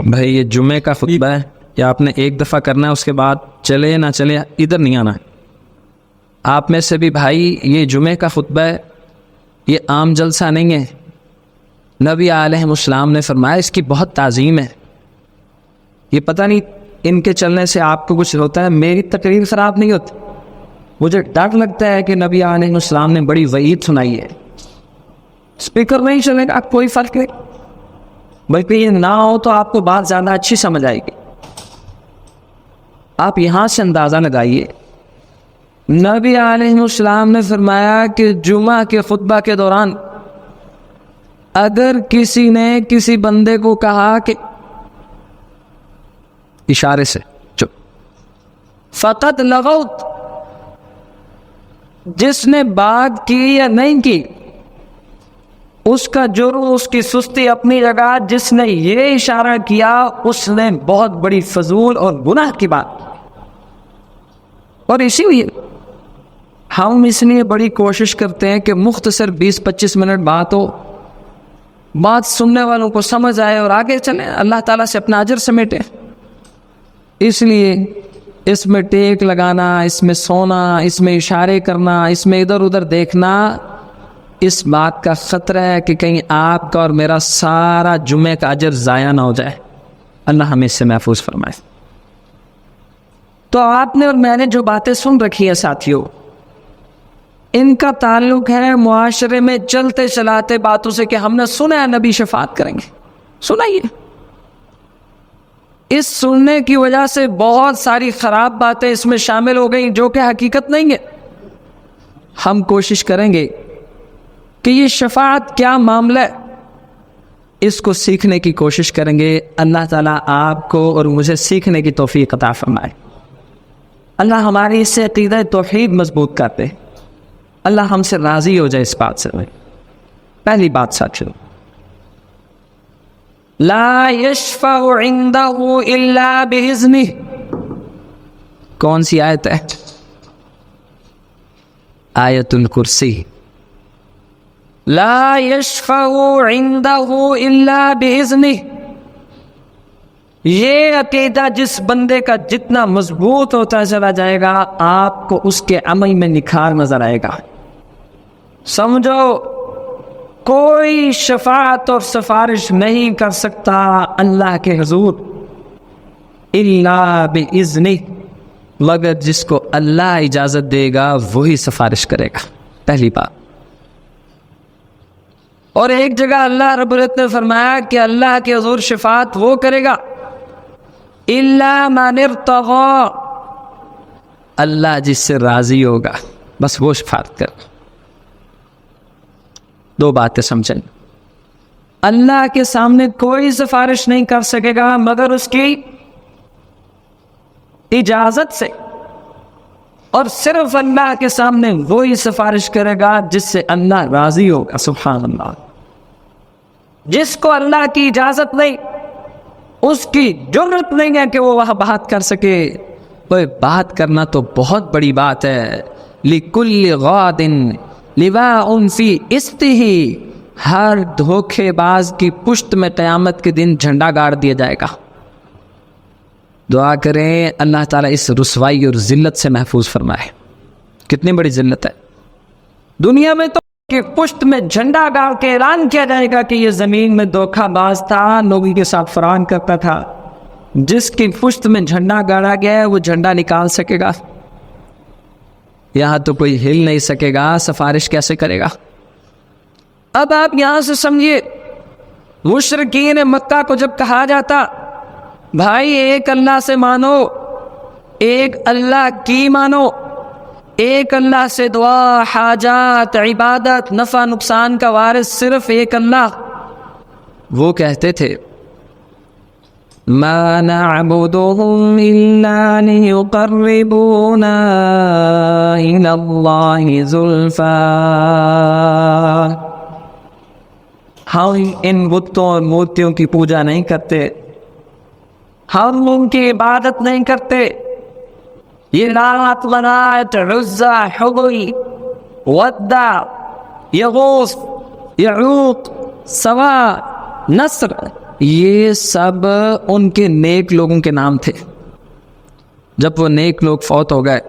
بھائی یہ جمعے کا خطبہ ہے، یا آپ نے ایک دفعہ کرنا ہے، اس کے بعد چلے نہ چلے ادھر نہیں آنا ہے. آپ میں سے بھی بھائی یہ جمعے کا خطبہ ہے، یہ عام جلسہ نہیں ہے. نبی علیہ السلام نے فرمایا اس کی بہت تعظیم ہے. یہ پتہ نہیں ان کے چلنے سے آپ کو کچھ ہوتا ہے، میری تقریر خراب نہیں ہوتی. مجھے ڈر لگتا ہے کہ نبی علیہ السلام نے بڑی وعید سنائی ہے. اسپیکر نہیں چلے گا کوئی فرق نہیں، بلکہ یہ نہ ہو تو آپ کو بات زیادہ اچھی سمجھ آئے گی. آپ یہاں سے اندازہ لگائیے، نبی علیہ السلام نے فرمایا کہ جمعہ کے خطبہ کے دوران اگر کسی نے کسی بندے کو کہا کہ اشارے سے چپ، فقط لغوت، جس نے بات کی یا نہیں کی اس کا جرم، اس کی سستی اپنی جگہ. جس نے یہ اشارہ کیا اس نے بہت بڑی فضول اور گناہ کی بات. اور اسی لیے ہم اس لیے بڑی کوشش کرتے ہیں کہ مختصر 20-25 منٹ بات ہو، بات سننے والوں کو سمجھ آئے اور آگے چلیں، اللہ تعالیٰ سے اپنا اجر سمیٹیں. اس لیے اس میں ٹیک لگانا، اس میں سونا، اس میں اشارے کرنا، اس میں ادھر ادھر دیکھنا، اس بات کا خطرہ ہے کہ کہیں آپ کا اور میرا سارا جمعے کا اجر ضائع نہ ہو جائے. اللہ ہمیں اس سے محفوظ فرمائے. تو آپ نے اور میں نے جو باتیں سن رکھی ہیں ساتھیوں، ان کا تعلق ہے معاشرے میں چلتے چلاتے باتوں سے کہ ہم نے سنا ہے نبی شفاعت کریں گے. سنائیے، اس سننے کی وجہ سے بہت ساری خراب باتیں اس میں شامل ہو گئیں جو کہ حقیقت نہیں ہے. ہم کوشش کریں گے کہ یہ شفاعت کیا معاملہ ہے، اس کو سیکھنے کی کوشش کریں گے. اللہ تعالیٰ آپ کو اور مجھے سیکھنے کی توفیق عطا فرمائے. اللہ ہماری اس سے عقیدہ توحید مضبوط کرتے. اللہ ہم سے راضی ہو جائے اس بات سے. پہلی بات ساتھیو، لا یشفع عنده الا باذنہ. کون سی آیت ہے؟ آیت الکرسی. لا یشفع عنده الا باذنہ. یہ عقیدہ جس بندے کا جتنا مضبوط ہوتا چلا جائے گا، آپ کو اس کے عمل میں نکھار نظر آئے گا. سمجھو، کوئی شفاعت اور سفارش نہیں کر سکتا اللہ کے حضور الا باذنہ، مگر جس کو اللہ اجازت دے گا وہی سفارش کرے گا. پہلی بات. اور ایک جگہ اللہ رب العزت نے فرمایا کہ اللہ کے حضور شفاعت وہ کرے گا الا من ارتضی، اللہ جس سے راضی ہوگا بس وہ شفاعت کر. دو باتیں سمجھیں. اللہ کے سامنے کوئی سفارش نہیں کر سکے گا مگر اس کی اجازت سے، اور صرف اللہ کے سامنے وہی سفارش کرے گا جس سے اللہ راضی ہوگا. سبحان اللہ. جس کو اللہ کی اجازت نہیں، اس کی جرت نہیں ہے کہ وہ وہاں بات کر سکے. وہ بات کرنا تو بہت بڑی بات ہے. لِكُلِّ غَادٍ لِوَاءٌ فِي اِسْتِهِ، ہر دھوکے باز کی پشت میں قیامت کے دن جھنڈا گاڑ دیا جائے گا. دعا کریں اللہ تعالیٰ اس رسوائی اور ذلت سے محفوظ فرمائے. کتنی بڑی ذلت ہے. دنیا میں تو کہ پشت میں جھنڈا گاڑ کے اعلان کیا جائے گا کہ یہ زمین میں دھوکہ باز تھا، لوگوں کے ساتھ فران کرتا تھا. جس کی پشت میں جھنڈا گاڑا گیا ہے وہ جھنڈا نکال سکے گا؟ یہاں تو کوئی ہل نہیں سکے گا، سفارش کیسے کرے گا؟ اب آپ یہاں سے سمجھیے، مشرکین مکہ کو جب کہا جاتا بھائی ایک اللہ سے مانو، ایک اللہ کی مانو، ایک اللہ سے دعا، حاجات، عبادت، نفع نقصان کا وارث صرف ایک اللہ، وہ کہتے تھے ما نعبدهم الا ليقربونا الى الله زلفى. ہم ان بتوں اور مورتیوں کی پوجا نہیں کرتے، ہم ان کی عبادت نہیں کرتے. یہ لات، منات، عزا، حبل، ودع، یغوث، یعوق، سوا، نصر، یہ سب ان کے نیک لوگوں کے نام تھے. جب وہ نیک لوگ فوت ہو گئے،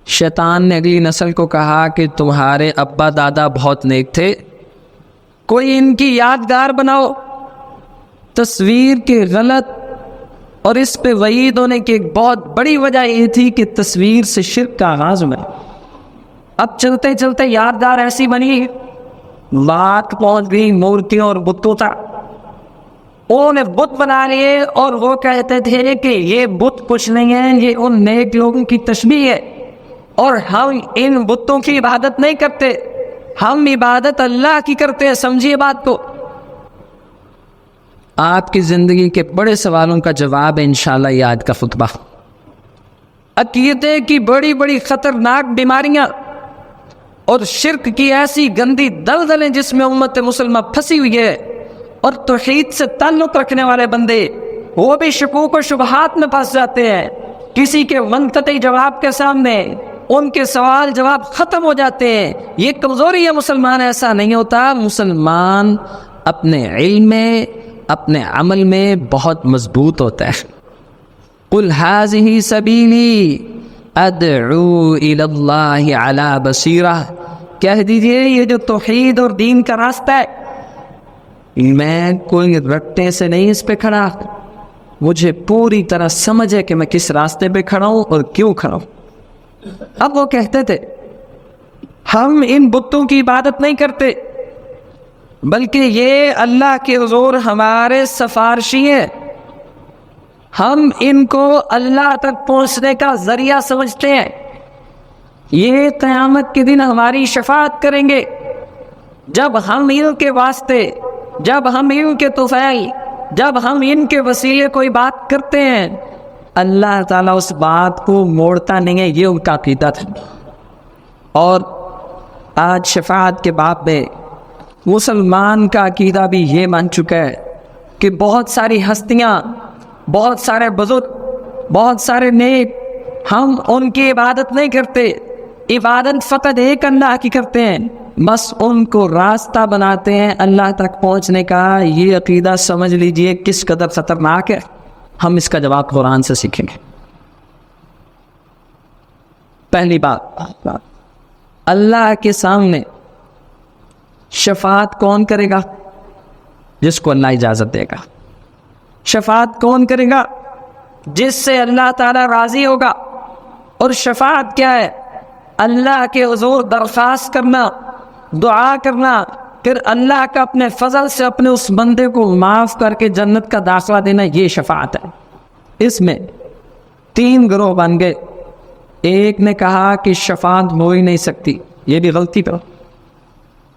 شیطان نے اگلی نسل کو کہا کہ تمہارے ابا دادا بہت نیک تھے، کوئی ان کی یادگار بناؤ. تصویر کے غلط اور اس پہ وعید ہونے کی ایک بہت بڑی وجہ یہ تھی کہ تصویر سے شرک کا آغاز ہوا. اب چلتے چلتے یادگار ایسی بنی، بات پہنچ گئی مورتیوں اور بتوں تک. انہوں نے بت بنا لیے اور وہ کہتے تھے کہ یہ بت کچھ نہیں ہے، یہ ان نیک لوگوں کی تشبیہ ہے، اور ہم ان بتوں کی عبادت نہیں کرتے، ہم عبادت اللہ کی کرتے ہیں. سمجھیے بات کو. آپ کی زندگی کے بڑے سوالوں کا جواب ہے انشاءاللہ یہ آج کا خطبہ. عقیدے کی بڑی بڑی خطرناک بیماریاں اور شرک کی ایسی گندی دلدلیں جس میں امت مسلمہ پھنسی ہوئی ہے، اور توحید سے تعلق رکھنے والے بندے وہ بھی شکوک و شبہات میں پھنس جاتے ہیں. کسی کے منقطعی جواب کے سامنے ان کے سوال جواب ختم ہو جاتے ہیں. یہ کمزوری ہے مسلمان. ایسا نہیں ہوتا. مسلمان اپنے علم میں، اپنے عمل میں بہت مضبوط ہوتا ہے. قل هذه سبیلی ادعو الی اللہ علی بصیرہ، کہہ دیجئے یہ جو توحید اور دین کا راستہ ہے، میں کوئی رٹنے سے نہیں اس پہ کھڑا، مجھے پوری طرح سمجھ ہے کہ میں کس راستے پہ کھڑا ہوں اور کیوں کھڑا ہوں. اب وہ کہتے تھے ہم ان بتوں کی عبادت نہیں کرتے، بلکہ یہ اللہ کے حضور ہمارے سفارشی ہیں، ہم ان کو اللہ تک پہنچنے کا ذریعہ سمجھتے ہیں، یہ قیامت کے دن ہماری شفاعت کریں گے. جب ہم ان کے واسطے، جب ہم ان کے طفیل، جب ہم ان کے وسیلے کوئی بات کرتے ہیں، اللہ تعالیٰ اس بات کو موڑتا نہیں ہے. یہ ان کا عقیدہ تھا. اور آج شفاعت کے باب میں مسلمان کا عقیدہ بھی یہ مان چکا ہے کہ بہت ساری ہستیاں، بہت سارے بزرگ، بہت سارے نیک، ہم ان کی عبادت نہیں کرتے، عبادت فقط ایک اللہ کی کرتے ہیں، بس ان کو راستہ بناتے ہیں اللہ تک پہنچنے کا. یہ عقیدہ سمجھ لیجئے کس قدر خطرناک ہے. ہم اس کا جواب قرآن سے سیکھیں گے. پہلی بات، اللہ کے سامنے شفاعت کون کرے گا؟ جس کو اللہ اجازت دے گا. شفاعت کون کرے گا؟ جس سے اللہ تعالیٰ راضی ہوگا. اور شفاعت کیا ہے؟ اللہ کے حضور درخواست کرنا، دعا کرنا، پھر اللہ کا اپنے فضل سے اپنے اس بندے کو معاف کر کے جنت کا داخلہ دینا، یہ شفاعت ہے. اس میں 3 گروہ بن گئے. ایک نے کہا کہ شفاعت ہو ہی نہیں سکتی، یہ بھی غلطی پر.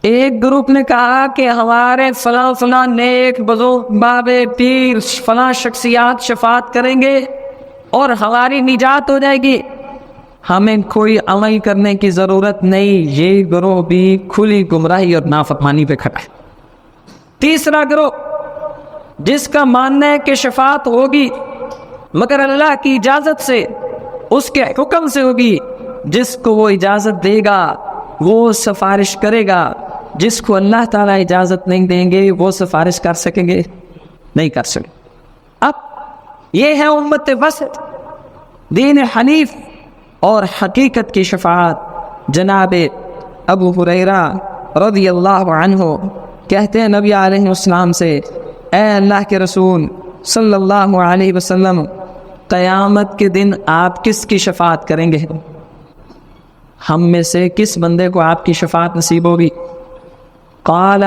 ایک گروپ نے کہا کہ ہمارے فلاں فلاں نیک بزرگ، بابے، پیر، فلاں شخصیات شفاعت کریں گے اور ہماری نجات ہو جائے گی، ہمیں کوئی عمل کرنے کی ضرورت نہیں. یہ گروہ بھی کھلی گمراہی اور نافرمانی پہ کھڑا ہے. تیسرا گروہ جس کا ماننا ہے کہ شفاعت ہوگی مگر اللہ کی اجازت سے، اس کے حکم سے ہوگی، جس کو وہ اجازت دے گا وہ سفارش کرے گا، جس کو اللہ تعالیٰ اجازت نہیں دیں گے وہ سفارش کر سکیں گے؟ نہیں کر سکیں. اب یہ ہے امت وسط، دین حنیف اور حقیقت کی شفاعت. جناب ابو ہریرہ رضی اللہ عنہ کہتے ہیں نبی علیہ السلام سے، اے اللہ کے رسول صلی اللہ علیہ وسلم، قیامت کے دن آپ کس کی شفاعت کریں گے؟ ہم میں سے کس بندے کو آپ کی شفاعت نصیب ہوگی؟ قال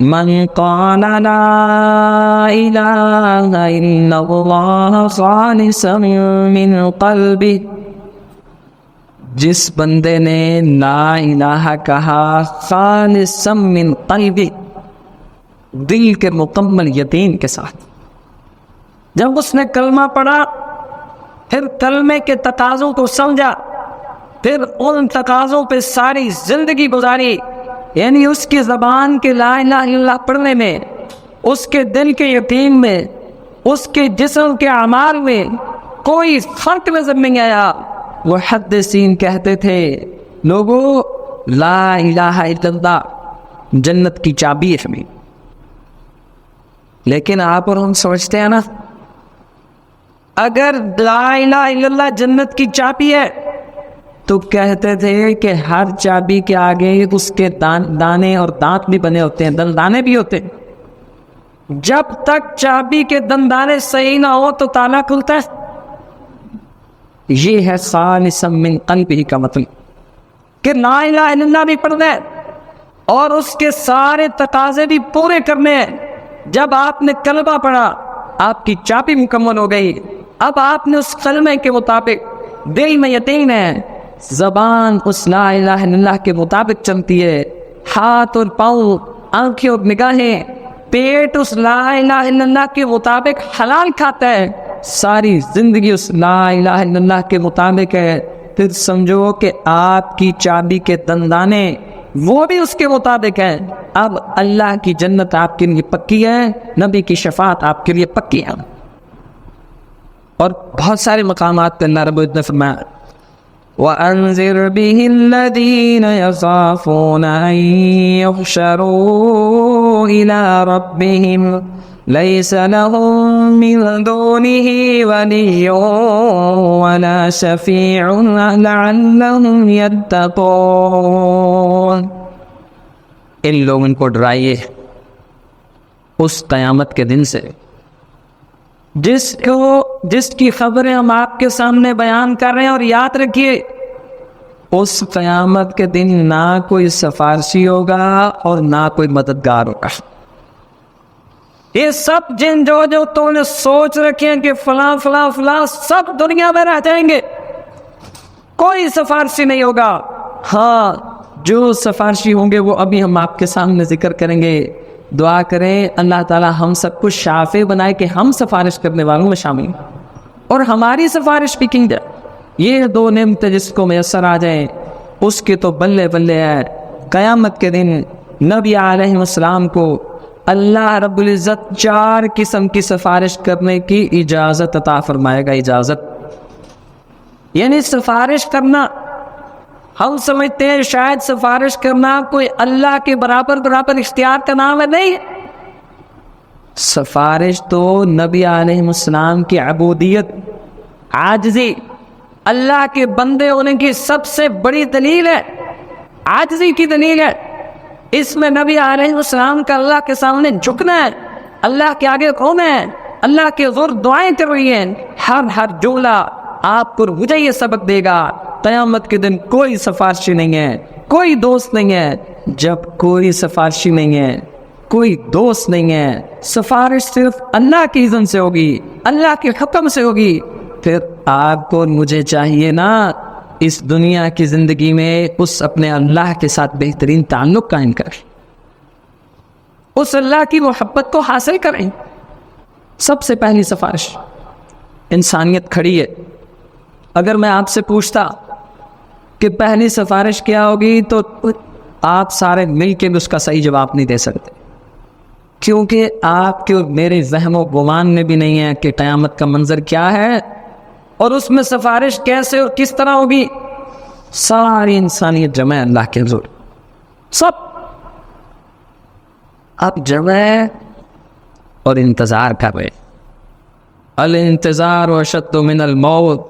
من قال لا الہ الا اللہ خالصا من قلبہ، جس بندے نے لا الہ کہا خالصا من قلبہ، دل کے مکمل یقین کے ساتھ. جب اس نے کلمہ پڑھا، پھر کلمے کے تقاضوں کو سمجھا، پھر ان تقاضوں پہ ساری زندگی گزاری، یعنی اس کی زبان کے لا الہ الا اللہ پڑھنے میں، اس کے دل کے یقین میں، اس کے جسم کے اعمال میں کوئی فرق نظر نہیں آیا. محدثین کہتے تھے لوگوں لا الہ الا اللہ جنت کی چابی ہے. لیکن آپ اور ہم سمجھتے ہیں نا، اگر لا الہ الا اللہ جنت کی چابی ہے تو کہتے تھے کہ ہر چابی کے آگے اس کے دانے اور دانت بھی بنے ہوتے ہیں، دندانے بھی ہوتے ہیں۔ جب تک چابی کے دندانے صحیح نہ ہو تو تالا کھلتا ہے۔ یہ ہے خالصا من قلبہ کا مطلب کہ لا الہ الا اللہ بھی پڑھنا ہے اور اس کے سارے تقاضے بھی پورے کرنے ہیں۔ جب آپ نے کلمہ پڑھا، آپ کی چابی مکمل ہو گئی۔ اب آپ نے اس کلمے کے مطابق، دل میں یقین ہے، زبان اس لا الہ الا اللہ کے مطابق چلتی ہے، ہاتھ اور پاؤں، آنکھیں اور نگاہیں، پیٹ اس لا الہ الا اللہ کے مطابق حلال کھاتا ہے، ساری زندگی اس لا الہ الا اللہ کے مطابق ہے، پھر سمجھو کہ آپ کی چابی کے دندانے وہ بھی اس کے مطابق ہیں۔ اب اللہ کی جنت آپ کے لیے پکی ہے، نبی کی شفاعت آپ کے لیے پکی ہے۔ اور بہت سارے مقامات پہ اللہ رب العزت نے فرمایا وَأَنذِرْ بِهِ الَّذِينَ يَخَافُونَ أَن يُحْشَرُوا إِلَىٰ رَبِّهِمْ لَيْسَ لَهُم مِّن دُونِهِ وَلِيٌّ وَلَا شَفِيعٌ لَعَلَّهُمْ يَتَّقُونَ۔ ان لوگوں کو ڈرائیے اس قیامت کے دن سے جس کی خبریں ہم آپ کے سامنے بیان کر رہے ہیں، اور یاد رکھیے اس قیامت کے دن نہ کوئی سفارشی ہوگا اور نہ کوئی مددگار ہوگا۔ یہ سب جن جو تو نے سوچ رکھے ہیں کہ فلاں فلاں فلاں سب دنیا میں رہ جائیں گے، کوئی سفارشی نہیں ہوگا۔ ہاں، جو سفارشی ہوں گے وہ ابھی ہم آپ کے سامنے ذکر کریں گے۔ دعا کریں اللہ تعالی ہم سب کو شافع بنائے کہ ہم سفارش کرنے والوں میں شامل ہیں اور ہماری سفارش بھی کی جائے۔ یہ دو نعمتیں جس کو میسر آ جائیں اس کے تو بلے بلے ہے۔ قیامت کے دن نبی علیہ السلام کو اللہ رب العزت 4 قسم کی سفارش کرنے کی اجازت عطا فرمائے گا۔ اجازت یعنی سفارش کرنا، ہم سمجھتے ہیں شاید سفارش کرنا کوئی اللہ کے برابر اختیار کا نام ہے، نہیں۔ سفارش تو نبی علیہ السلام کی عبودیت، عاجزی، اللہ کے بندے ہونے کی سب سے بڑی دلیل ہے، عاجزی کی دلیل ہے۔ اس میں نبی علیہ السلام کا اللہ کے سامنے جھکنا ہے، اللہ کے آگے رونا ہے، اللہ کے حضور دعائیں کر رہی ہیں۔ ہر جملہ آپ کو مجھے یہ سبق دے گا، قیامت کے دن کوئی سفارشی نہیں ہے، کوئی دوست نہیں ہے۔ جب کوئی سفارشی نہیں ہے، کوئی دوست نہیں ہے، سفارش صرف اللہ کی اذن سے ہوگی، اللہ کے حکم سے ہوگی، پھر آپ کو مجھے چاہیے نا اس دنیا کی زندگی میں اس اپنے اللہ کے ساتھ بہترین تعلق قائم کریں، اس اللہ کی محبت کو حاصل کریں۔ سب سے پہلی سفارش، انسانیت کھڑی ہے۔ اگر میں آپ سے پوچھتا کہ پہلی سفارش کیا ہوگی تو آپ سارے مل کے بھی اس کا صحیح جواب نہیں دے سکتے، کیونکہ آپ کے اور میرے ذہن و گمان میں بھی نہیں ہے کہ قیامت کا منظر کیا ہے اور اس میں سفارش کیسے اور کس طرح ہوگی۔ ساری انسانیت جمع ہے اللہ کے حضور، سب اب جمع ہے اور انتظار کر رہے۔ الانتظار اشد من الموت،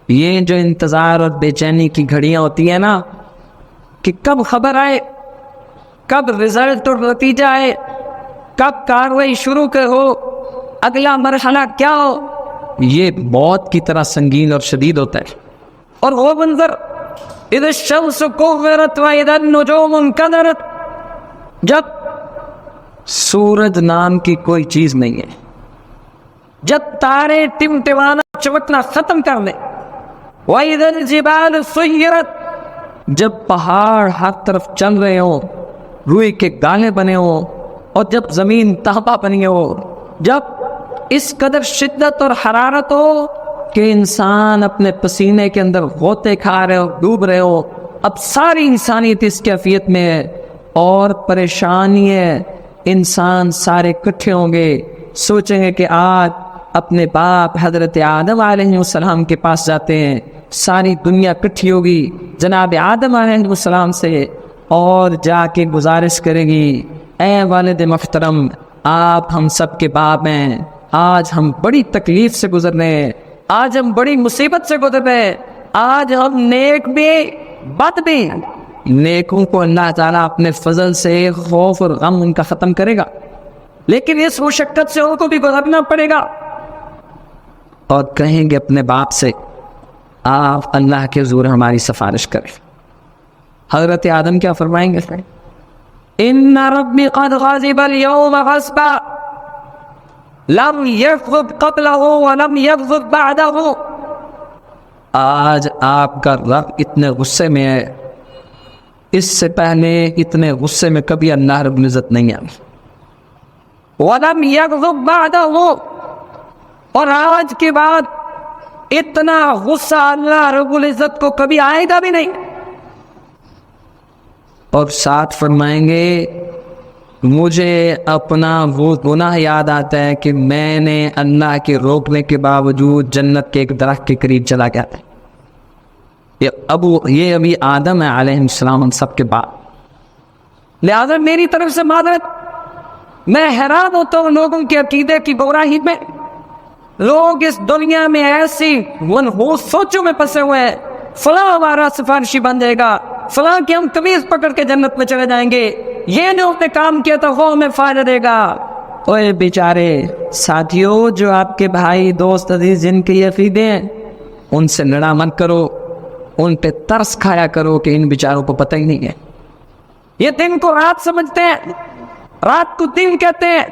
یہ جو انتظار اور بے چینی کی گھڑیاں ہوتی ہیں نا کہ کب خبر آئے، کب رزلٹ اور نتیجہ آئے، کب کارروائی شروع ہو، اگلا مرحلہ کیا ہو، یہ موت کی طرح سنگین اور شدید ہوتا ہے۔ اور وہ منظر اذا الشمس كورت واذا النجوم انكدرت، جب سورج نام کی کوئی چیز نہیں ہے، جب تارے ٹمٹمانا چمکنا ختم کر لیں، وَإِذَا الْجِبَالُ سُيِّرَتْ، جب پہاڑ ہر طرف چل رہے ہوں، روئی کے گالے بنے ہوں، اور جب زمین تہبہ بنی ہو، جب اس قدر شدت اور حرارت ہو کہ انسان اپنے پسینے کے اندر غوطے کھا رہے ہو، ڈوب رہے ہو، اب ساری انسانیت اس کیفیت میں ہے اور پریشانی ہے۔ انسان سارے اکٹھے ہوں گے، سوچیں گے کہ آج اپنے باپ حضرت آدم علیہ السلام کے پاس جاتے ہیں، ساری دنیا اکٹھی ہوگی جناب آدم علیہ السلام سے اور جا کے گزارش کرے گی، اے والد محترم آپ ہم سب کے باپ ہیں، آج ہم بڑی تکلیف سے گزر رہے ہیں، آج ہم بڑی مصیبت سے گزر رہے ہیں، آج ہم نیک بھی بد بھی، نیکوں کو اللہ تعالیٰ اپنے فضل سے خوف اور غم ان کا ختم کرے گا، لیکن اس مشقت سے ان کو بھی گزرنا پڑے گا، اور کہیں گے اپنے باپ سے آپ اللہ کے حضور ہماری سفارش کریں۔ حضرت آدم کیا فرمائیں گے؟ ان ربی قد غضب اليوم غضبا لم یغضب قبلہ ولم یغضب بعدہ، آج آپ کا رب اتنے غصے میں ہے، اس سے پہلے اتنے غصے میں کبھی اللہ رب العزت نہیں آئی، ولم یغضب بعدہ، اور آج کے بعد اتنا غصہ اللہ رب العزت کو کبھی آئے گا بھی نہیں، اور ساتھ فرمائیں گے مجھے اپنا وہ گناہ یاد آتا ہے کہ میں نے اللہ کے روکنے کے باوجود جنت کے ایک درخت کے قریب چلا گیا تھا۔ یہ ابھی آدم ہے علیہ السلام ہم سب کے بعد، لہذا میری طرف سے معذرت۔ میں حیران ہوتا ہوں لوگوں کے عقیدے کی گمراہی میں، لوگ اس دنیا میں ایسی منحوس سوچوں میں پھنسے ہوئے ہیں، فلاں ہمارا سفارشی بن جائے گا، فلاں کی ہم قمیض پکڑ کے جنت میں چلے جائیں گے، یہ جو ہم نے کام کیا تھا وہ ہمیں فائدہ دے گا۔ اوے بیچارے ساتھیوں، جو آپ کے بھائی دوست عزیز جن کے یہ عقیدے ہیں، ان سے لڑا مت کرو، ان پہ ترس کھایا کرو کہ ان بیچاروں کو پتہ ہی نہیں ہے، یہ دن کو رات سمجھتے ہیں، رات کو دن کہتے ہیں۔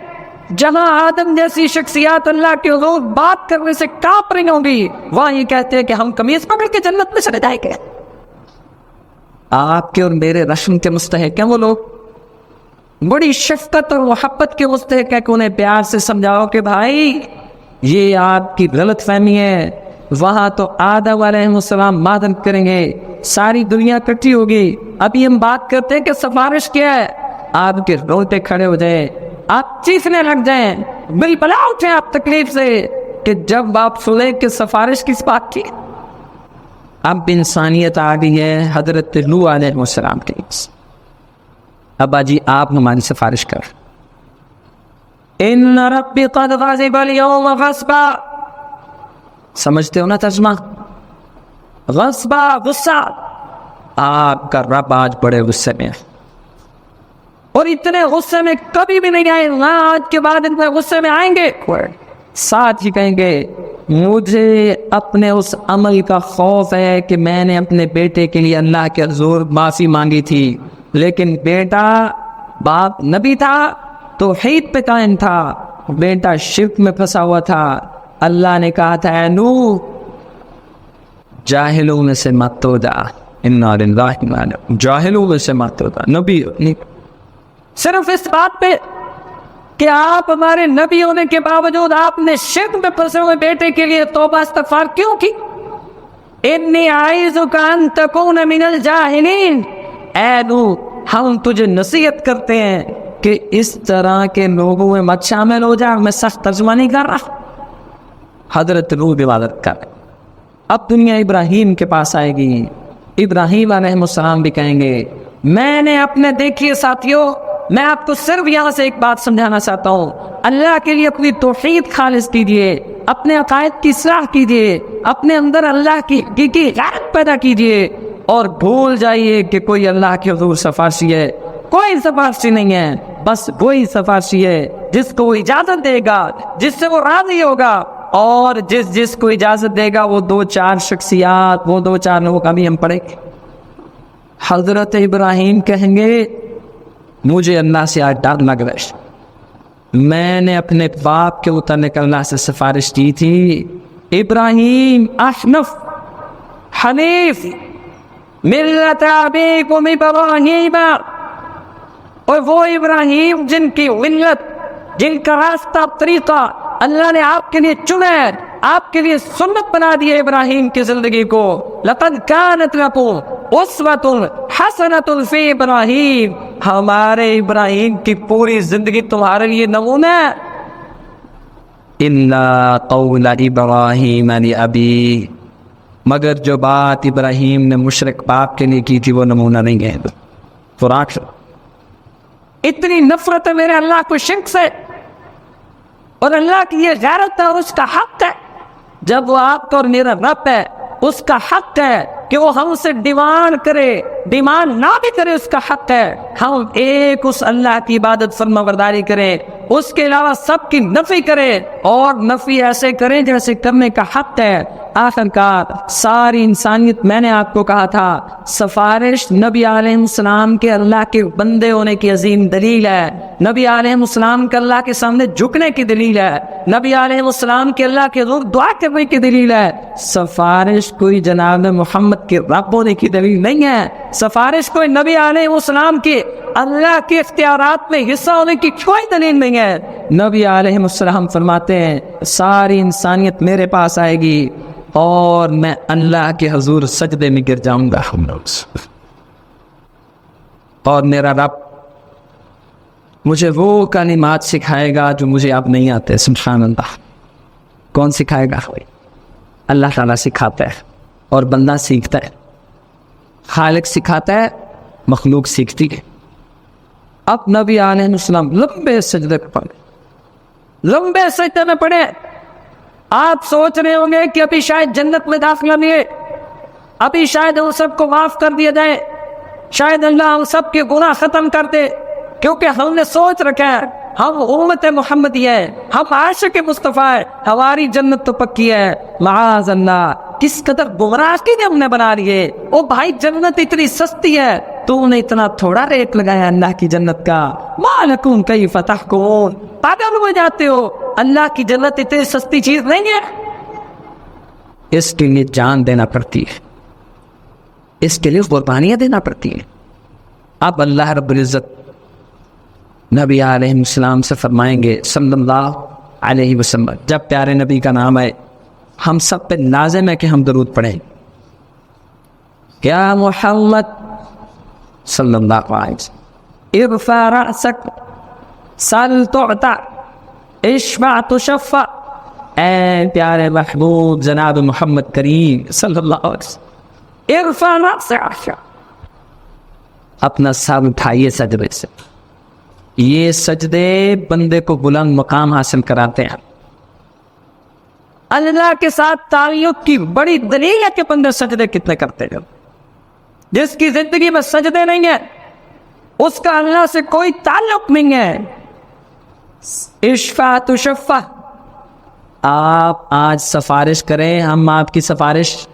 جہاں آدم جیسی شخصیات اللہ کے حضور بات کرنے سے کانپ رہی ہوں گی، وہاں یہ کہتے ہیں کہ ہم قمیض پکڑ کے جنت میں چلے جائیں گے۔ آپ کے اور میرے رشم کے مستحق ہیں وہ لوگ، بڑی شفقت اور محبت کے مستحق ہے کہ انہیں پیار سے سمجھاؤ کہ بھائی یہ آپ کی غلط فہمی ہے، وہاں تو آدم علیہ السلام معذرت کریں گے، ساری دنیا اکٹھی ہوگی، ابھی ہم بات کرتے ہیں کہ سفارش کیا ہے، آپ کے روتے کھڑے ہو جائیں، آپ چیخنے لگ جائیں، بل بلا اٹھیں آپ تکلیف سے کہ جب آپ سنیں کہ سفارش کس بات کی۔ اب انسانیت آ گئی ہے حضرت نوح علیہ السلام کے پاس، اب آجی آپ ہماری سفارش کر۔ ان ربی قد غضب اليوم غضبا، سمجھتے ہو نا ترجمہ؟ غضبا، غصہ، آپ کا رب آج بڑے غصے میں ہے، اور اتنے غصے میں کبھی بھی نہیں آئے، نہ آج کے بعد اتنے غصے میں آئیں گے۔ ساتھ ہی کہیں گے مجھے اپنے اس عمل کا خوف ہے کہ میں نے اپنے بیٹے کے لیے اللہ کے حضور معافی مانگی تھی، لیکن بیٹا باپ نبی تھا، توحید پہ قائم تھا، بیٹا شرک میں پھنسا ہوا تھا، اللہ نے کہا تھا اے نوح جاہلوں میں سے مت ہو جا، انا للہ و انا الیہ راجعون، جاہلوں میں سے مت ہو جا، نبی صرف اس بات پہ کہ آپ ہمارے نبی ہونے کے باوجود آپ نے شرک میں پھنسے ہوئے بیٹے کے لیے توبہ استغفار کیوں کی؟ انی اعوذک ان تکون من الجاہلین، اے نوح ہم تجھے نصیحت کرتے ہیں کہ اس طرح کے لوگوں میں مت شامل ہو جا۔ میں سخت ترجمہ نہیں کر رہا، حضرت نوح عبادت کر۔ اب دنیا ابراہیم کے پاس آئے گی، ابراہیم علیہ السلام بھی کہیں گے میں نے اپنے، دیکھیے ساتھیوں میں آپ کو صرف یہاں سے ایک بات سمجھانا چاہتا ہوں، اللہ کے لیے اپنی توحید خالص کیجیے، اپنے عقائد کی اصلاح کیجیے، اپنے اندر اللہ کی حقیقی غیرت پیدا کیجیے، اور بھول جائیے کہ کوئی اللہ کے حضور سفارشی ہے، کوئی سفارشی نہیں ہے، بس وہی سفارشی ہے جس کو وہ اجازت دے گا، جس سے وہ راضی ہوگا، اور جس کو اجازت دے گا وہ دو چار شخصیات، وہ دو چار لوگوں کا بھی ہم پڑھیں گے۔ حضرت ابراہیم کہیں گے مجھے اللہ سے آج ڈر لگ رہا ہے، میں نے اپنے باپ کے متعلق اللہ سے سفارش کی تھی، ابراہیم احنف حنیف ملت ابیکم ابراہیم، اور وہ ابراہیم جن کی ملت، جن کا راستہ طریقہ اللہ نے آپ کے لیے چنا ہے، آپ کے لیے سنت بنا دی ہے ابراہیم کی زندگی کو۔ لقد کانت لکم اسوۃ حسنۃ فی ابراہیم، ہمارے ابراہیم کی پوری زندگی تمہارے لیے نمونہ ہے۔ الا قول ابراہیم لابی، مگر جو بات ابراہیم نے مشرک باپ کے لیے کی تھی وہ نمونہ نہیں ہے۔ قرآن اتنی نفرت ہے میرے اللہ کو شرک سے اور اللہ کی یہ غیرت ہے اور اس کا حق ہے. جب وہ آپ کا اور میرا رب ہے اس کا حق ہے کہ وہ ہم سے ڈیمانڈ کرے، ڈیمانڈ نہ بھی کرے اس کا حق ہے. ہم ایک اس اللہ کی عبادت فرما برداری کریں، اس کے علاوہ سب کی نفی کریں، اور نفی ایسے کریں جیسے کرنے کا حق ہے. آخر کار ساری انسانیت، میں نے آپ کو کہا تھا، سفارش نبی علیہ السلام کے اللہ کے بندے ہونے کی عظیم دلیل ہے. نبی علیہ السلام کے اللہ کے سامنے جھکنے کی دلیل ہے. نبی علیہ السلام کے اللہ کے حضور دعا کرنے کی دلیل ہے. سفارش کوئی جناب محمد کے رب ہونے کی دلیل نہیں ہے. سفارش کوئی نبی علیہ السلام کے اللہ کے اختیارات میں حصہ ہونے کی کوئی دلیل نہیں ہے. نبی علیہ السلام فرماتے ہیں ساری انسانیت میرے پاس آئے گی اور میں اللہ کے حضور سجدے میں گر جاؤں گا، اور میرا رب مجھے وہ کلمات سکھائے گا جو مجھے اب نہیں آتے. سبحان اللہ. کون سکھائے گا؟ اللہ تعالیٰ سکھاتا ہے اور بندہ سیکھتا ہے. خالق سکھاتا ہے، مخلوق سیکھتی ہے. اب نبی علیہ السلام لمبے سجدے پہ پڑے، لمبے سجدے میں پڑے. آپ سوچ رہے ہوں گے کہ ابھی شاید جنت میں داخلہ ملے، ابھی شاید ان سب کو معاف کر دیا جائے، شاید اللہ ہم سب کے گناہ ختم کر دے، کیونکہ ہم نے سوچ رکھا ہے ہم امت محمدی ہے، ہم عاشق مصطفیٰ ہے، ہماری جنت تو پکی ہے. معاذ اللہ، کس قدر گمراہی نے ہم نے بنا لیے. او بھائی جنت اتنی سستی ہے، تو نے اتنا تھوڑا ریٹ لگایا اللہ کی جنت کا. مالکم کیف تحکمون، پاگل ہو جاتے ہو. اللہ کی جنت اتنی سستی چیز نہیں ہے. اس کے لیے جان دینا پڑتی ہے، اس کے لیے قربانیاں دینا پڑتی ہیں. اب اللہ رب العزت نبی علیہ السلام سے فرمائیں گے صلی اللہ علیہ وسلم، جب پیارے نبی کا نام آئے ہم سب پہ لازم ہے کہ ہم درود پڑھیں. یا محمد صلی اللہ علیہ وسلم ارفع رأسک سل تعطى اشفع تشفع. اے پیارے محبوب جناب محمد کریم صلی اللہ علیہ وسلم، ارفع رأسک، اپنا سر اٹھائیے سجدے سے. یہ سجدے بندے کو بلند مقام حاصل کراتے ہیں. اللہ کے ساتھ تعلق کی بڑی دلیل ہے کہ بندے سجدے کتنے کرتے ہیں. جس کی زندگی میں سجدے نہیں ہے اس کا اللہ سے کوئی تعلق نہیں ہے. اشفع تشفع، آپ آج سفارش کریں، ہم آپ کی سفارش.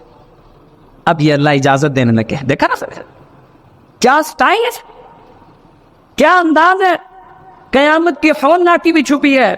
اب یہ اللہ اجازت دینے لگے. دیکھا نا سر کیا سٹائل ہے، کیا انداز ہے. قیامت کی ہولناکی بھی چھپی ہے،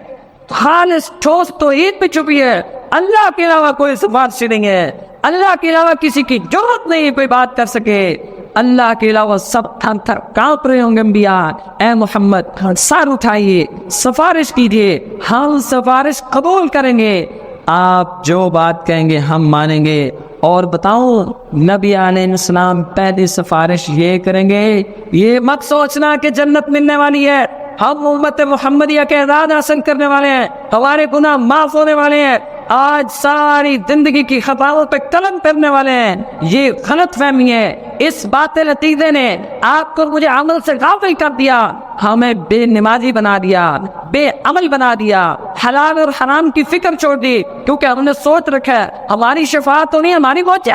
خالص ٹھوس توحید بھی چھپی ہے. اللہ کے علاوہ کوئی سفارش نہیں ہے، اللہ کے علاوہ کسی کی ضرورت نہیں کوئی بات کر سکے. اللہ کے علاوہ سب تھر تھر کانپ رہے ہوں گے انبیاء. اے محمد سر اٹھائیے، سفارش کیجیے، ہم سفارش قبول کریں گے. آپ جو بات کہیں گے ہم مانیں گے. اور بتاؤں نبی علیہ السلام پہلی سفارش یہ کریں گے. یہ مت سوچنا کہ جنت ملنے والی ہے، ہم امت محمدیہ کے اعزاز حاصل کرنے والے ہیں، ہمارے گناہ معاف ہونے والے ہیں، آج ساری زندگی کی خطاؤں پہ قلم کرنے والے ہیں. یہ غلط فہمی ہے. اس بات نتیجے نے آپ کو مجھے عمل سے غافل کر دیا، ہمیں بے نمازی بنا دیا، بے عمل بنا دیا، حلال اور حرام کی فکر چھوڑ دی، کیونکہ ہم نے سوچ رکھا ہے ہماری شفاعت ہونی ہے، ہماری موجے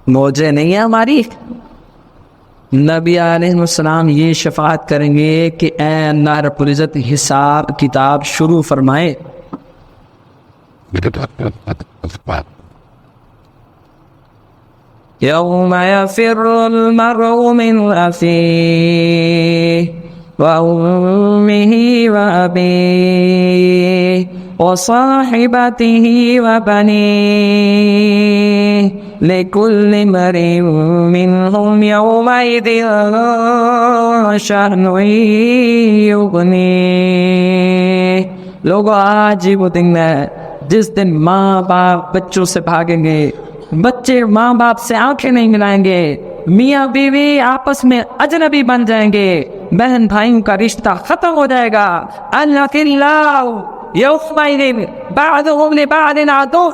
موجے نہیں ہے ہماری. نبی علیہ السلام یہ شفاعت کریں گے کہ اے اللہ رب العزت حساب کتاب شروع فرمائے. یوم یفر المرء من اخیہ وامہ وابیہ وصاحبتہ وبنیہ لکل امرئ منہم یومئذ شأن یغنیہ. لوگوں آج ہی وہ دن ہے جس دن ماں باپ بچوں سے بھاگیں گے، بچے ماں باپ سے آنکھیں نہیں ملائیں گے، میاں بیوی آپس میں اجنبی بن جائیں گے، بہن بھائیوں کا رشتہ ختم ہو جائے گا. الاخلاء یومئذ بعضهم لبعض عدو،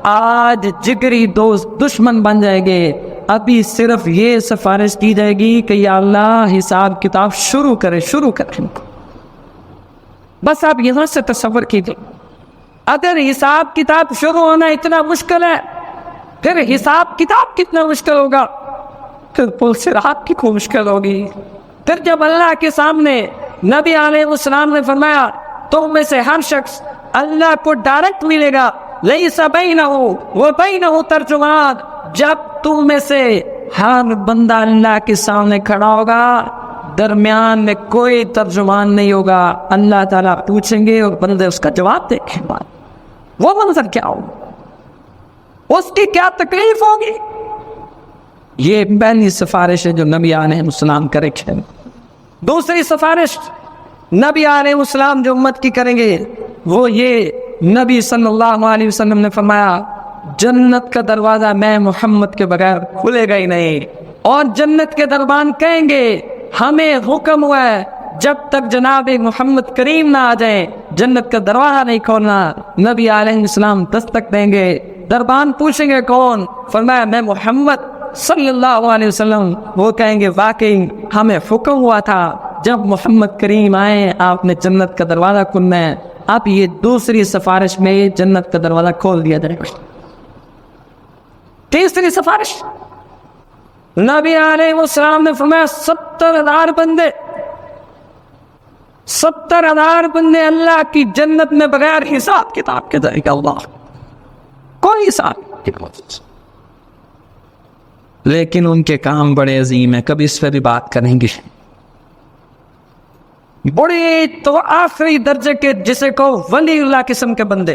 آج جگری دوست دشمن بن جائیں گے. ابھی صرف یہ سفارش کی جائے گی کہ یا اللہ حساب کتاب شروع کرے. بس آپ یہاں سے تصور کیجیے، اگر حساب کتاب شروع ہونا اتنا مشکل ہے، پھر حساب کتاب کتنا مشکل ہوگا، پھر پل صراط کتنی مشکل ہوگی۔ پھر جب اللہ کے سامنے نبی علیہ السلام نے فرمایا تم میں سے ہر شخص اللہ کو ڈائریکٹ ملے گا، لیس بینہ و بینہ ترجمان، جب تم میں سے ہر بندہ اللہ کے سامنے کھڑا ہوگا، درمیان میں کوئی ترجمان نہیں ہوگا، اللہ تعالیٰ پوچھیں گے اور بندے اس کا جواب دیں گے، وہ منظر کیا ہوگا، اس کی کیا تکلیف ہوگی۔ یہ پہلی سفارش ہے جو نبی علیہ السلام کرے گے۔ دوسری سفارش نبی علیہ السلام جو امت کی کریں گے وہ یہ، نبی صلی اللہ علیہ وسلم نے فرمایا جنت کا دروازہ میں محمد کے بغیر کھلے گا ہی نہیں، اور جنت کے دربان کہیں گے ہمیں حکم ہوا ہے جب تک جناب محمد کریم نہ آ جائیں جنت کا دروازہ نہیں کھولنا۔ نبی علیہ السلام دستک دیں گے، دربان پوچھیں گے کون، فرمایا میں محمد صلی اللہ علیہ وسلم، وہ کہیں گے واقعی ہمیں حکم ہوا تھا جب محمد کریم آئے آپ نے جنت کا دروازہ کھولنا ہے۔ اب یہ دوسری سفارش میں جنت کا دروازہ کھول دیا جائے گا۔ تیسری سفارش نبی علیہ السلام نے فرمایا 70,000 بندے، 70,000 بندے اللہ کی جنت میں بغیر حساب کتاب کے جائے گا، اللہ کوئی حساب کتاب، لیکن ان کے کام بڑے عظیم ہیں، کبھی اس پہ بھی بات کریں گے۔ بڑے تو آخری درجے کے جسے کو ولی اللہ قسم کے بندے،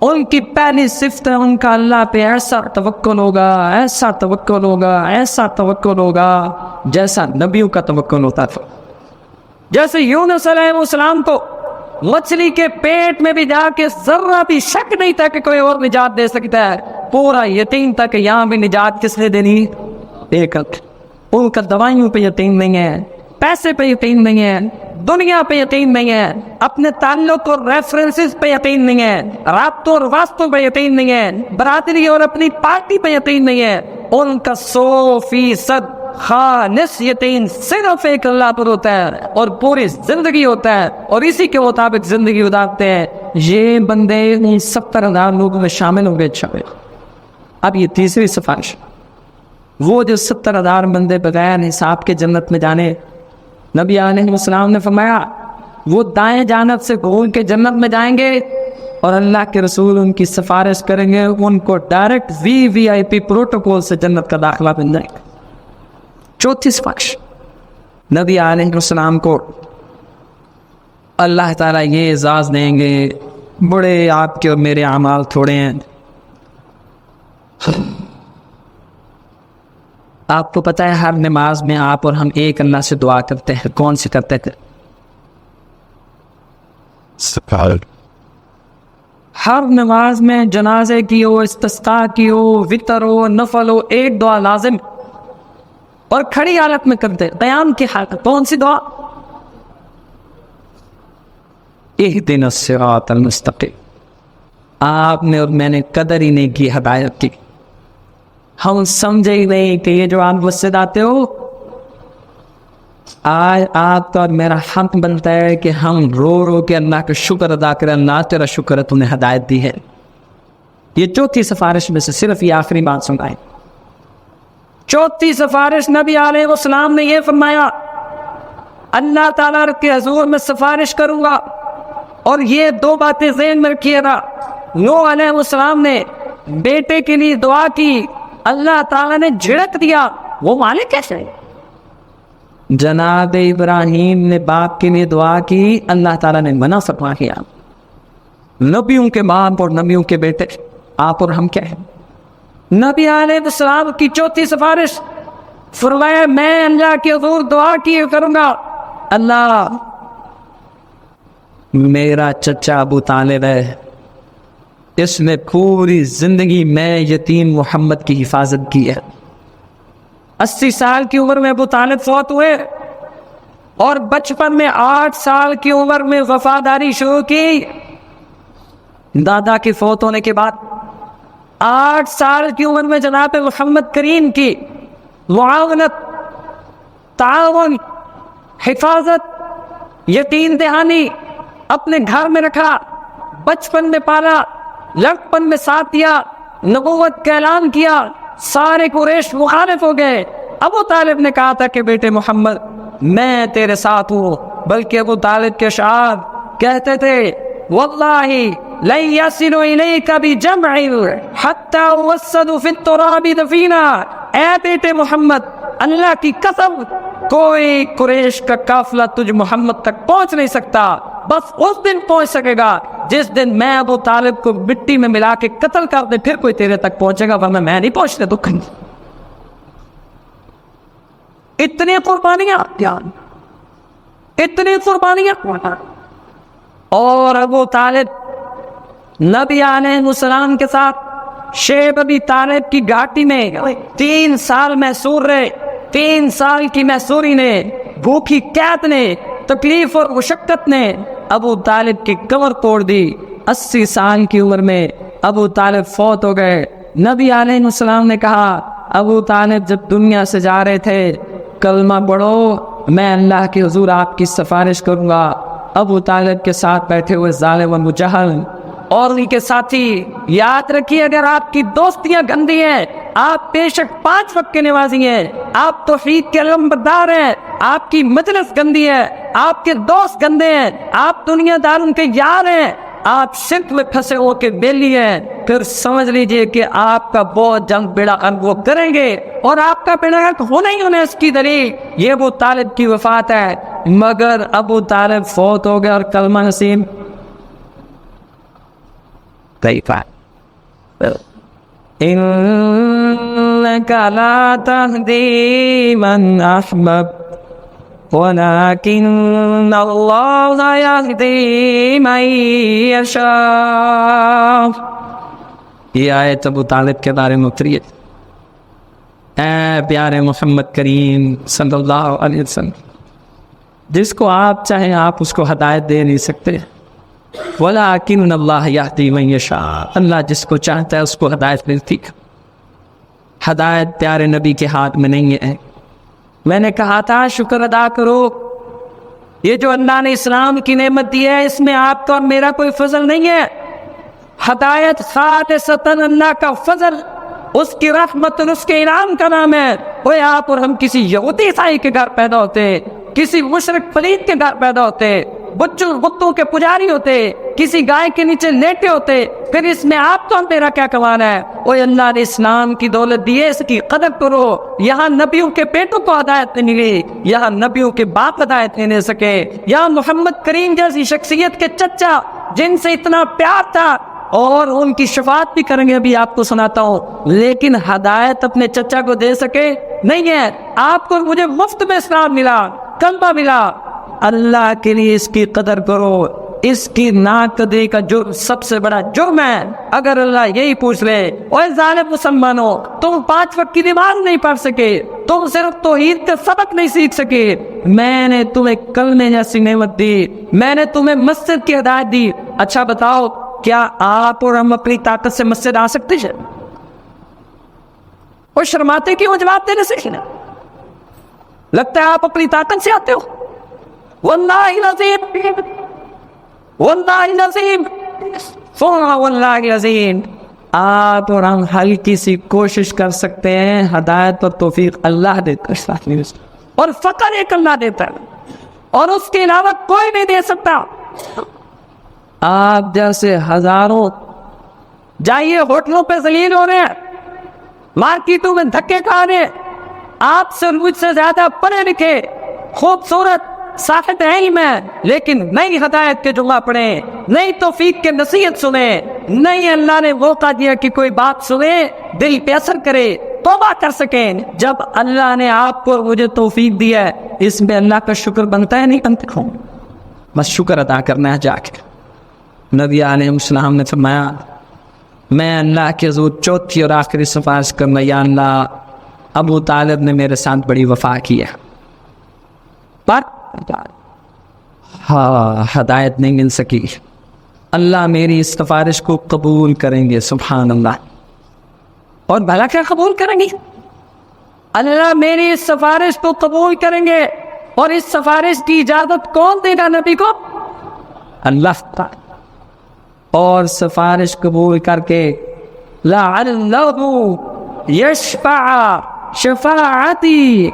ان کی پہلی صفت ہے ان کا اللہ پہ ایسا توکل ہوگا، ایسا توکل ہوگا، ایسا توکل ہوگا جیسا نبیوں کا توکل ہوتا تھا۔ جیسے یونس علیہ السلام کو مچھلی کے پیٹ میں بھی جا کے ذرہ بھی شک نہیں تھا کہ کوئی اور نجات دے سکتا ہے، پورا یقین تھا کہ یہاں بھی نجات کس نے دینی، ایک۔ ان کا دوائیوں پہ یقین نہیں ہے، پیسے پہ یقین نہیں ہے، دنیا پہ یقین نہیں ہے، اپنے تعلق اور ریفرنسز پہ یقین نہیں ہے، رابطوں اور واسطوں پہ یقین نہیں ہے، برادری اور اپنی پارٹی پہ یقین نہیں ہے۔ ان کا 100% خالص یقین صرف ایک اللہ پر ہوتا ہے اور پوری زندگی ہوتا ہے اور اسی کے مطابق زندگی گزارتے ہیں۔ یہ بندے 70,000 لوگوں میں شامل ہوں گے انشاءاللہ۔ اب یہ تیسری سفارش، وہ جو 70,000 بندے بغیر حساب کے جنت میں جانے، نبی علیہ السلام نے فرمایا وہ دائیں جانب سے گھوم کے جنت میں جائیں گے اور اللہ کے رسول ان کی سفارش کریں گے، ان کو ڈائریکٹ VIP پروٹوکول سے جنت کا داخلہ مل جائے گا۔ چوتھی سفارش، نبی علیہ السلام کو اللہ تعالیٰ یہ اعزاز دیں گے، بڑے آپ کے اور میرے اعمال تھوڑے ہیں، آپ کو پتہ ہے ہر نماز میں آپ اور ہم ایک اللہ سے دعا کرتے ہیں، کون سی کرتے تھے؟ ہر نماز میں جنازے کی ہو، استسقاء کی ہو، وتر ہو، نفل ہو، ایک دعا لازم اور کھڑی حالت میں کرتے، قیام کی حالت، کون سی دعا؟ اہدنا الصراط المستقیم۔ آپ نے اور میں نے قدر ہی نہیں کی ہدایت کی، ہم سمجھے ہی نہیں کہ یہ جو آپ مسجد آتے ہو، آج آپ کا اور میرا حق بنتا ہے کہ ہم رو رو کے اللہ کا شکر ادا کریں، اللہ تیرا شکر ہے تو نے ہدایت دی ہے۔ یہ چوتھی سفارش میں سے صرف یہ آخری بات سنائیں۔ چوتھی سفارش نبی علیہ السلام نے یہ فرمایا اللہ تعالیٰ کے حضور میں سفارش کروں گا، اور یہ دو باتیں ذہن میں رکھیے گا۔ نوح علیہ السلام نے بیٹے کے لیے دعا کی، اللہ تعالیٰ نے جھڑک دیا، وہ مالک کیسے ہے؟ جناب ابراہیم نے باپ کے لیے دعا کی، اللہ تعالیٰ نے منع فرما کیا۔ نبیوں کے باپ اور نبیوں کے بیٹے، آپ اور ہم کیا ہیں؟ نبی علیہ السلام کی چوتھی سفارش فرمایا میں اللہ کے حضور دعا کیے کروں گا، اللہ میرا چچا ابو طالب ہے، اس نے پوری زندگی میں یتیم محمد کی حفاظت کی ہے۔ 80 سال کی عمر میں ابو طالب فوت ہوئے اور بچپن میں 8 سال کی عمر میں وفاداری شروع کی۔ دادا کے فوت ہونے کے بعد 8 سال کی عمر میں جناب محمد کریم کی معاونت، تعاون، حفاظت، یتیم دہانی، اپنے گھر میں رکھا، بچپن میں پالا، لڑکپن میں ساتھ دیا، نبوت کا اعلان کیا، سارے قریش مخالف ہو گئے۔ ابو طالب نے کہا تھا کہ بیٹے محمد میں تیرے ساتھ ہوں، بلکہ ابو طالب کے اشعار کہتے تھے واللہ لن یصل الیک بجمع حتی اوسد فی التراب دفینا، اے بیٹے محمد اللہ کی قسم کوئی قریش کا قافلہ تجھ محمد تک پہنچ نہیں سکتا، بس اس دن پہنچ سکے گا جس دن میں ابو طالب کو مٹی میں ملا کے قتل کر دے، پھر کوئی تیرے تک پہنچے گا، ورنہ میں نہیں پہنچنے دوں گا۔ اتنی قربانیاں، اتنی قربانیاں، اور ابو طالب نبی علیہ السلام کے ساتھ شیب ابی طالب کی گھاٹی میں 3 سال محصور رہے۔ 3 سال کی محصوری نے، بھوکی قحط نے، تکلیف اور مشقت نے ابو طالب کی کمر توڑ دی۔ 80 سال کی عمر میں ابو طالب فوت ہو گئے۔ نبی علیہ السلام نے کہا ابو طالب جب دنیا سے جا رہے تھے کلمہ پڑھو، میں اللہ کے حضور آپ کی سفارش کروں گا۔ ابو طالب کے ساتھ بیٹھے ہوئے ظالم ابو جہل اور ان کے ساتھی، یاد رکھیے اگر آپ کی دوستیاں گندی ہیں، آپ بے شک 5 وقت کے نمازی ہیں، آپ توحید کے علمبردار ہیں، آپ کی مجلس گندی ہے، آپ کے دوست گندے ہیں، آپ دنیا داروں کے یار ہیں، آپ شرک میں پھنسے ہو کے بیلی ہیں، پھر سمجھ لیجئے کہ آپ کا بہت جنگ بیڑا غرق وہ کریں گے، اور آپ کا بیڑا غرق ہونا ہی ہونا اس کی دلیل یہ ابو طالب کی وفات ہے۔ مگر ابو طالب فوت ہو گئے اور کلمہ نصیب إنك لا تهدي من أحببت ولكن الله يهدي من يشاء۔ یہ آیت ابو طالب کے بارے میں اتری ہے۔ اے پیارے محمد کریم صلی اللہ علیہ وسلم، جس کو آپ چاہیں آپ اس کو ہدایت دے نہیں سکتے، وَلَٰكِنَّ اللَّهَ يَهْدِي مَن يَشَاءُ، اللہ جس کو چاہتا ہے اس کو ہدایت ملتی ہے۔ ہدایت پیارے نبی کے ہاتھ میں نہیں ہے۔ میں نے کہا تھا شکر ادا کرو، یہ جو اللہ نے اسلام کی نعمت دی ہے اس میں آپ کا اور میرا کوئی فضل نہیں ہے۔ ہدایت خالصتاً اللہ کا فضل، اس کی رحمت اور اس کے انعام کا نام ہے۔ وہ آپ اور ہم کسی یہودی عیسائی کے گھر پیدا ہوتے، کسی مشرک پلید کے گھر پیدا ہوتے، بتوں کے پجاری ہوتے، کسی گائے کے نیچے لیٹے ہوتے، پھر اس میں آپ تو میرا کیا کمانا ہے؟ اوہ اللہ نے اسلام کی دولت دی ہے، اس کی قدر کرو۔ یہاں نبیوں کے بیٹوں کو ہدایت نہیں ملی، یہاں نبیوں کے باپ ہدایت نہیں دے سکے، یہاں محمد کریم جیسی شخصیت کے چچا جن سے اتنا پیار تھا اور ان کی شفاعت بھی کریں گے، ابھی آپ کو سناتا ہوں، لیکن ہدایت اپنے چچا کو دے سکے نہیں ہے۔ آپ کو مجھے مفت میں اسلام ملا، کلمہ ملا، اللہ کے لیے اس کی قدر کرو۔ اس کی ناقدری کا جرم سب سے بڑا جرم ہے۔ اگر اللہ یہی پوچھ لے اوے ظالم مسلمانوں تم 5 وقت کی نماز نہیں پڑھ سکے، تم صرف توحید کا سبق نہیں سیکھ سکے، میں نے تمہیں کلمے جیسی نعمت دی، میں نے تمہیں مسجد کی ہدایت دی، اچھا بتاؤ کیا آپ اور ہم اپنی طاقت سے مسجد آ سکتے ہیں؟ وہ شرماتے کیوں جواب دینے سے؟ لگتا ہے آپ اپنی طاقت سے آتے ہو۔ واللہ العظیم، واللہ العظیم، واللہ العظیم، آپ اور ہم ہلکی سی کوشش کر سکتے ہیں، ہدایت اور توفیق اللہ دیتا ہے، اور فقر ایک اللہ دیتا ہے، اور اس کے علاوہ کوئی نہیں دے سکتا۔ آپ جیسے ہزاروں جائیے ہوٹلوں پہ ذلیل ہو رہے ہیں، مارکیٹوں میں دھکے کھا رہے ہیں، آپ سے مجھ سے زیادہ پڑھے لکھے خوبصورت صاحب علم ہے، لیکن نئی ہدایت کے جملہ پڑھیں، نئی توفیق کے نصیحت سنیں، نہیں اللہ نے موقع دیا کہ کوئی بات سنیں دل پہ اثر کرے، توبہ کر سکیں۔ جب اللہ نے آپ کو مجھے توفیق دیا ہے، اس میں اللہ کا شکر بنتا ہے نہیں بنتا؟ بس شکر ادا کرنا ہے جا کے۔ نبی علیہ السلام نے فرمایا میں اللہ کے حضور چوتھی اور آخری سفارش کرنا، یا اللہ ابو طالب نے میرے ساتھ بڑی وفا کی ہے، پر ہدایت نہیں مل سکی، اللہ میری اس سفارش کو قبول کریں گے۔ سبحان اللہ، اور بھلا کیا قبول کریں گے؟ اللہ میری اس سفارش کو قبول کریں گے، اور اس سفارش کی اجازت کون دے گا نبی کو؟ اللہ تعالی اور سفارش قبول کر کے لعلہ یشفع شفاعتی،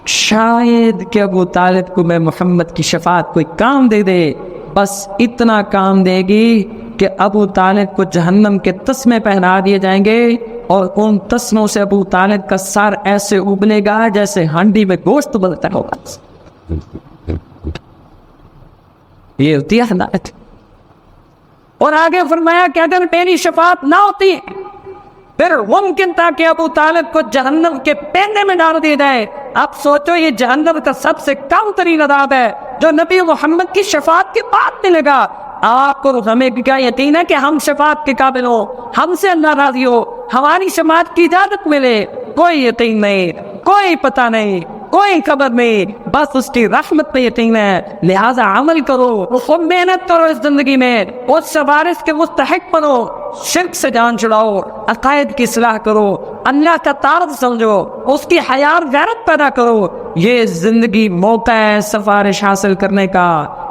شاید کہ ابو طالب کو میں محمد کی شفاعت کوئی کام دے دے، بس اتنا کام دے گی کہ ابو طالب کو جہنم کے تسمے پہنا دیے جائیں گے اور ان تسموں سے ابو طالب کا سر ایسے ابلے گا جیسے ہانڈی میں گوشت ابلتا ہوگا۔ یہ ہوتی ہے ہدایت۔ اور آگے فرمایا کہ اگر میری شفاعت نہ ہوتی پھر ممکن تھا کہ ابو طالب کو جہنم کے پیندے میں ڈال دیا جائے۔ اب سوچو یہ جہنم کا سب سے کم ترین عذاب ہے جو نبی محمد کی شفاعت کے بعد ملے گا۔ آپ کو ہمیں کیا یقین ہے کہ ہم شفاعت کے قابل ہو، ہم سے اللہ راضی ہو، ہماری شفاعت کی اجازت ملے؟ کوئی یقین نہیں، کوئی پتہ نہیں، کوئی خبر نہیں، بس اس کی رحمت پہ یقین ہے۔ لہذا عمل کرو، خوب محنت کرو اس زندگی میں، اس سفارش کے مستحق بنو، شرک سے جان چھڑاؤ، عقائد کی اصلاح کرو، اللہ کا تعارف سمجھو، اس کی حیا اور غیرت پیدا کرو۔ یہ زندگی موقع ہے سفارش حاصل کرنے کا،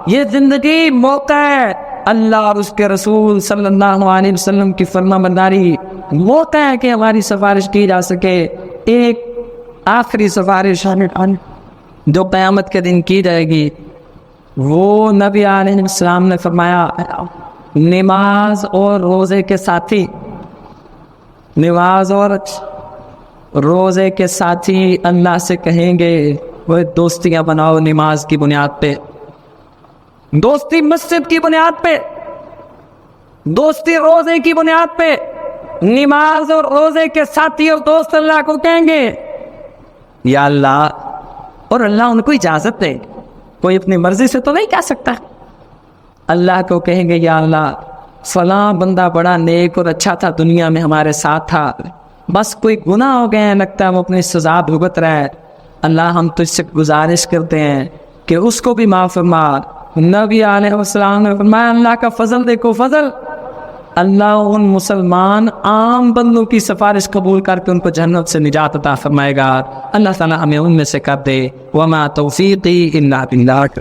یہ زندگی موقع ہے اللہ اور اس کے رسول صلی اللہ علیہ وسلم کی فرما برداری، موقع ہے کہ ہماری سفارش کی جا سکے۔ ایک آخری سفارش جو قیامت کے دن کی جائے گی، وہ نبی علیہ السلام نے فرمایا نماز اور روزے کے ساتھی، نماز اور روزے کے ساتھی اللہ سے کہیں گے وہ دوستیاں بناؤ نماز کی بنیاد پہ، دوستی مسجد کی بنیاد پہ، دوستی روزے کی بنیاد پہ۔ نماز اور روزے کے ساتھی اور دوست اللہ کو کہیں گے یا اللہ، اور اللہ ان کو اجازت دے، کوئی اپنی مرضی سے تو نہیں کہہ سکتا، اللہ کو کہیں گے یا اللہ فلاں بندہ بڑا نیک اور اچھا تھا، دنیا میں ہمارے ساتھ تھا، بس کوئی گناہ ہو گئے ہیں، لگتا ہے وہ اپنی سزا بھگت رہا ہے، اللہ ہم تجھ سے گزارش کرتے ہیں کہ اس کو بھی معاف فرما۔ نبی علیہ السلام نے فرمایا اللہ کا فضل دیکھو، فضل، اللہ ان مسلمان عام بندوں کی سفارش قبول کر کے ان کو جنت سے نجات عطا فرمائے گا۔ اللہ تعالیٰ ہمیں ان میں سے کر دے۔ وما توفیقی الا باللہ۔